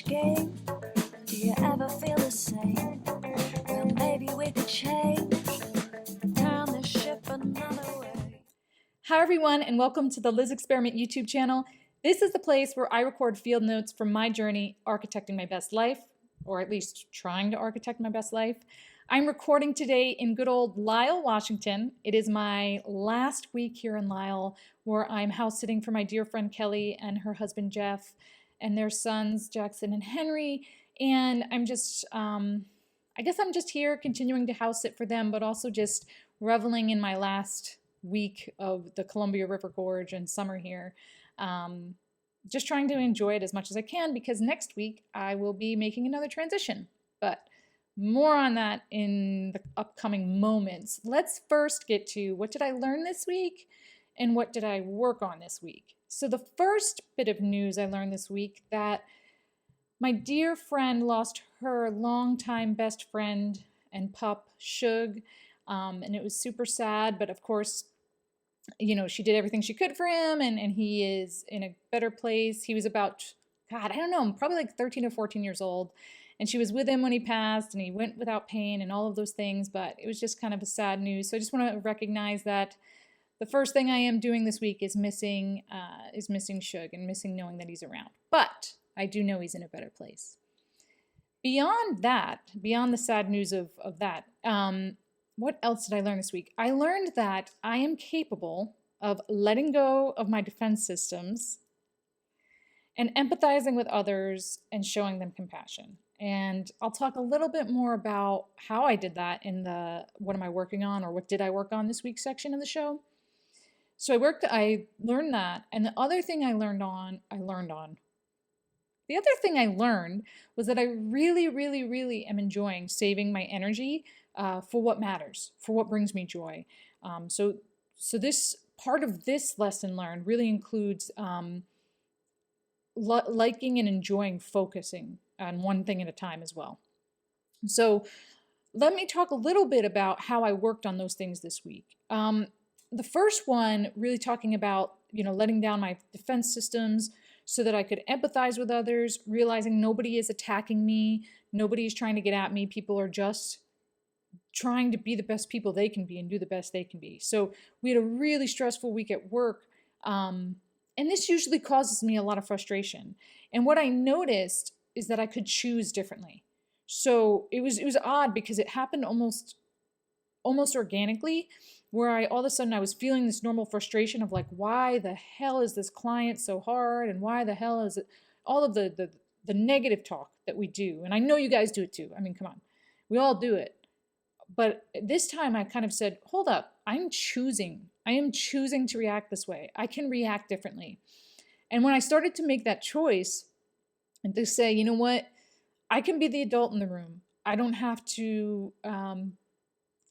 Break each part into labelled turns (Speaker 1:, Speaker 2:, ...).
Speaker 1: asking, do you ever feel the same? Well, maybe we could change, turn the ship another way.
Speaker 2: Hi everyone, and welcome to the Liz Experiment YouTube channel. This is the place where I record field notes from my journey architecting my best life, or at least trying to architect my best life. I'm recording today in good old Lyle, Washington. It is my last week here in Lyle, where I'm house sitting for my dear friend Kelly and her husband Jeff and their sons Jackson and Henry. And I guess I'm just here continuing to house sit for them, but also just reveling in my last week of the Columbia River Gorge and summer here. Just trying to enjoy it as much as I can, because next week I will be making another transition. But more on that in the upcoming moments. Let's first get to what did I learn this week and what did I work on this week. So the first bit of news I learned this week, that my dear friend lost her longtime best friend and pup, Suge. And it was super sad, but of course, you know, she did everything she could for him, and he is in a better place. He was about, God, I don't know, probably like 13 or 14 years old, and she was with him when he passed, and he went without pain and all of those things, but it was just kind of a sad news. So I just want to recognize that the first thing I am doing this week is missing Suge and missing knowing that he's around. But I do know he's in a better place. Beyond that, beyond the sad news of that, what else did I learn this week? I learned that I am capable of letting go of my defense systems and empathizing with others and showing them compassion. And I'll talk a little bit more about how I did that in the what am I working on, or what did I work on this week section of the show. So I learned that. And the other thing I learned was that I really, really, really am enjoying saving my energy for what matters, for what brings me joy. So this part of this lesson learned really includes liking and enjoying focusing on one thing at a time as well. So let me talk a little bit about how I worked on those things this week. The first one, really talking about, letting down my defense systems so that I could empathize with others, realizing nobody is attacking me, nobody is trying to get at me, people are just trying to be the best people they can be and do the best they can be. So we had a really stressful week at work, and this usually causes me a lot of frustration. And what I noticed is that I could choose differently. So it was odd, because it happened almost organically, where all of a sudden I was feeling this normal frustration of like, why the hell is this client so hard, and why the hell is it all of the negative talk that we do. And I know you guys do it too. I mean, come on, we all do it. But this time I kind of said, hold up, I am choosing to react this way. I can react differently. And when I started to make that choice and to say, you know what, I can be the adult in the room. I don't have to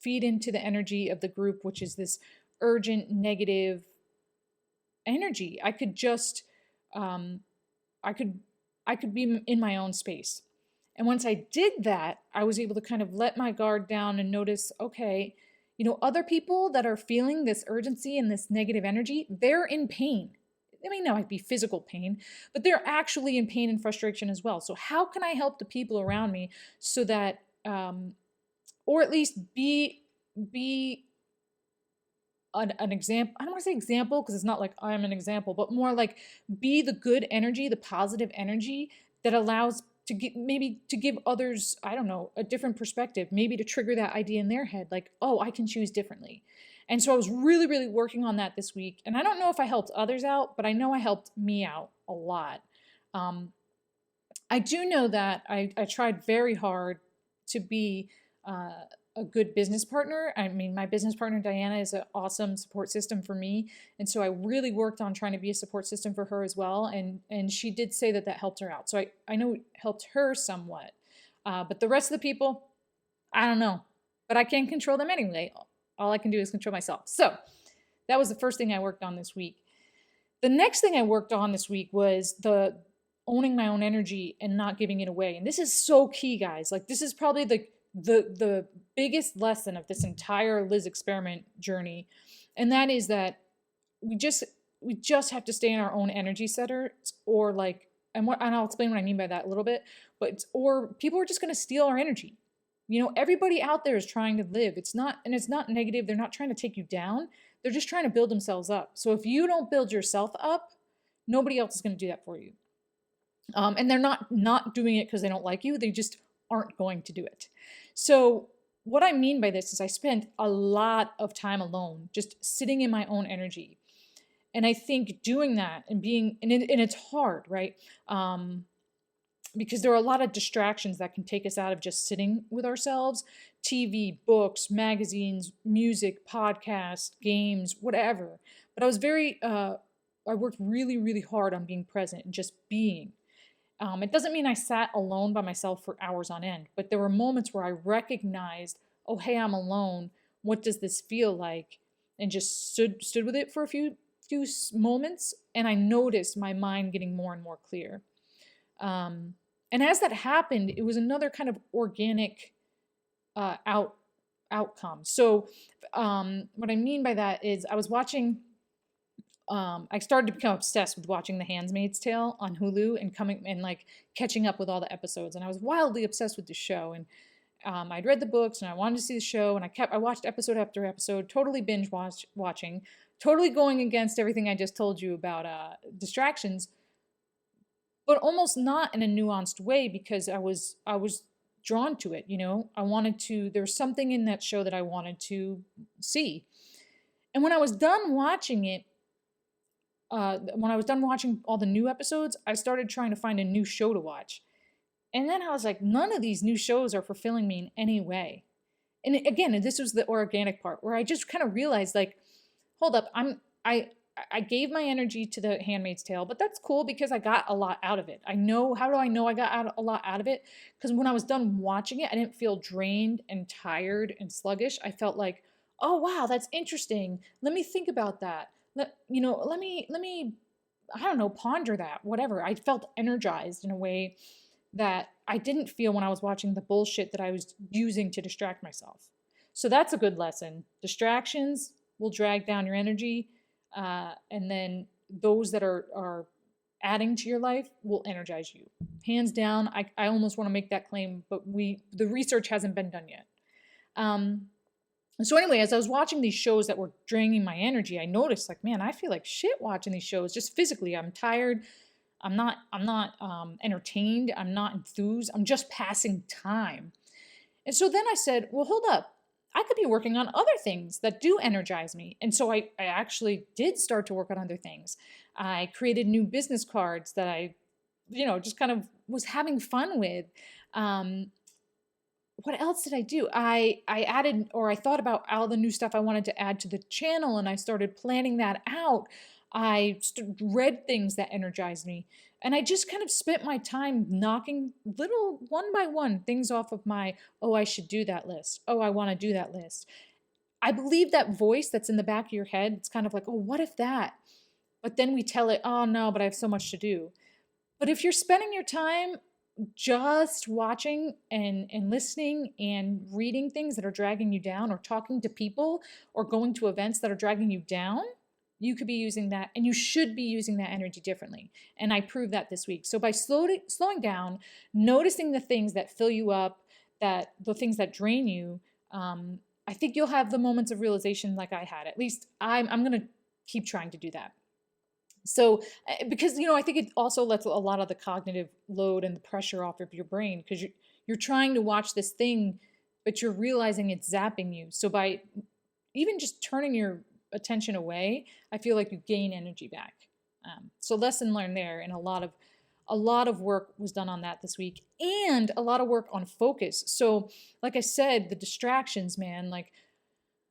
Speaker 2: feed into the energy of the group, which is this urgent, negative energy. I could just, I could be in my own space. And once I did that, I was able to kind of let my guard down and notice, okay, other people that are feeling this urgency and this negative energy, they're in pain. It may not be physical pain, but they're actually in pain and frustration as well. So how can I help the people around me so that, or at least be an example? I don't want to say example, because it's not like I'm an example, but more like be the good energy, the positive energy that allows to give others, I don't know, a different perspective, maybe to trigger that idea in their head, like, oh, I can choose differently. And so I was really, really working on that this week. And I don't know if I helped others out, but I know I helped me out a lot. I do know that I tried very hard to be a good business partner. I mean, my business partner, Diana, is an awesome support system for me. And so I really worked on trying to be a support system for her as well. And she did say that helped her out. So I know it helped her somewhat. But the rest of the people, I don't know. But I can't control them anyway. All I can do is control myself. So that was the first thing I worked on this week. The next thing I worked on this week was the owning my own energy and not giving it away. And this is so key, guys. Like, this is probably the biggest lesson of this entire Liz experiment journey. And that is that we just have to stay in our own energy centers, or like and I'll explain what I mean by that a little bit, or people are just going to steal our energy. Everybody out there is trying to live. It's not negative. They're not trying to take you down. They're just trying to build themselves up. So if you don't build yourself up, nobody else is going to do that for you. And they're not doing it because they don't like you. They just aren't going to do it. So what I mean by this is I spent a lot of time alone, just sitting in my own energy. And I think doing that and it's hard, right? Because there are a lot of distractions that can take us out of just sitting with ourselves. TV, books, magazines, music, podcasts, games, whatever. But I worked really, really hard on being present and just being. It doesn't mean I sat alone by myself for hours on end, but there were moments where I recognized, oh, hey, I'm alone. What does this feel like? And just stood with it for a few moments, and I noticed my mind getting more and more clear. And as that happened, it was another kind of organic outcome. So what I mean by that is I was watching. I started to become obsessed with watching The Handmaid's Tale on Hulu and like catching up with all the episodes. And I was wildly obsessed with the show. And I'd read the books and I wanted to see the show. And I watched episode after episode, totally binge watching, totally going against everything I just told you about distractions, but almost not in a nuanced way because I was drawn to it. There was something in that show that I wanted to see. And when I was done watching it, when I was done watching all the new episodes, I started trying to find a new show to watch. And then I was like, none of these new shows are fulfilling me in any way. And again, this was the organic part where I just kind of realized, like, hold up, I gave my energy to The Handmaid's Tale, but that's cool because I got a lot out of it. How do I know I got a lot out of it? Because when I was done watching it, I didn't feel drained and tired and sluggish. I felt like, oh, wow, that's interesting. Let me think about that. Let me, I don't know, ponder that, whatever. I felt energized in a way that I didn't feel when I was watching the bullshit that I was using to distract myself. So that's a good lesson. Distractions will drag down your energy. And then those that are adding to your life will energize you. Hands down, I almost want to make that claim, but the research hasn't been done yet. So anyway, as I was watching these shows that were draining my energy, I noticed, like, man, I feel like shit watching these shows. Just physically, I'm tired. I'm not entertained. I'm not enthused. I'm just passing time. And so then I said, well, hold up. I could be working on other things that do energize me. And so I actually did start to work on other things. I created new business cards that I, just kind of was having fun with. What else did I do? I added, or I thought about all the new stuff I wanted to add to the channel, and I started planning that out. I read things that energized me, and I just kind of spent my time knocking little one by one things off of my, oh, I should do that list. Oh, I want to do that list. I believe that voice that's in the back of your head, it's kind of like, oh, what if that? But then we tell it, oh no, but I have so much to do. But if you're spending your time just watching and listening and reading things that are dragging you down, or talking to people or going to events that are dragging you down, you could be using that, and you should be using that energy differently. And I proved that this week. So by slowing down, noticing the things that fill you up, the things that drain you, I think you'll have the moments of realization like I had. At least I'm going to keep trying to do that. So, because, I think it also lets a lot of the cognitive load and the pressure off of your brain, because you're trying to watch this thing, but you're realizing it's zapping you. So by even just turning your attention away, I feel like you gain energy back. So lesson learned there, and a lot of work was done on that this week, and a lot of work on focus. So like I said, the distractions, man, like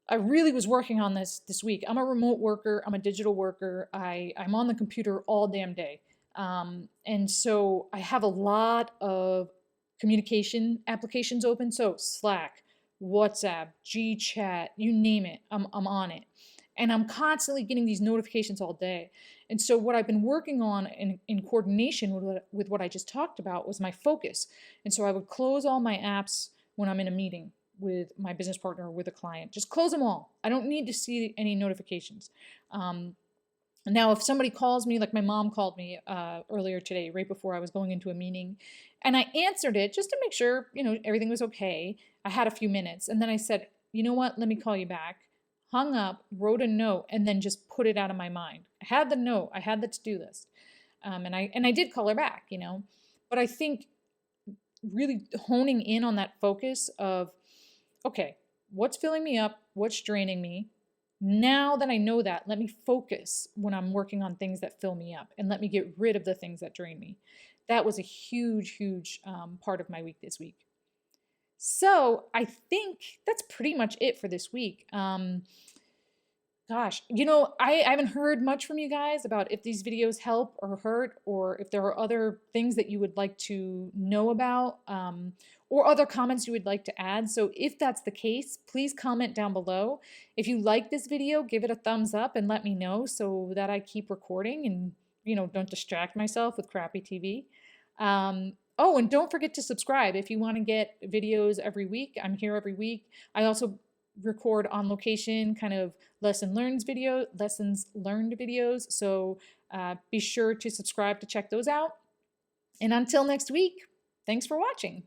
Speaker 2: I really was working on this week. I'm a remote worker. I'm a digital worker. I'm on the computer all damn day. And so I have a lot of communication applications open. So Slack, WhatsApp, GChat, you name it, I'm on it. And I'm constantly getting these notifications all day. And so what I've been working on in coordination with what I just talked about was my focus. And so I would close all my apps when I'm in a meeting with my business partner or with a client. Just close them all. I don't need to see any notifications. Now, if somebody calls me, like my mom called me earlier today, right before I was going into a meeting, and I answered it just to make sure, everything was okay. I had a few minutes, and then I said, you know what, let me call you back. Hung up, wrote a note, and then just put it out of my mind. I had the note, I had the to-do list, and I did call her back, But I think really honing in on that focus of, okay, what's filling me up, what's draining me. Now that I know that, let me focus when I'm working on things that fill me up and let me get rid of the things that drain me. That was a huge, huge part of my week this week. So I think that's pretty much it for this week. Gosh, I haven't heard much from you guys about if these videos help or hurt, or if there are other things that you would like to know about, or other comments you would like to add. So if that's the case, please comment down below. If you like this video, give it a thumbs up and let me know so that I keep recording and, don't distract myself with crappy TV. Oh, and don't forget to subscribe if you want to get videos every week. I'm here every week. I also record on location kind of lessons learned videos. So be sure to subscribe to check those out. And until next week, thanks for watching.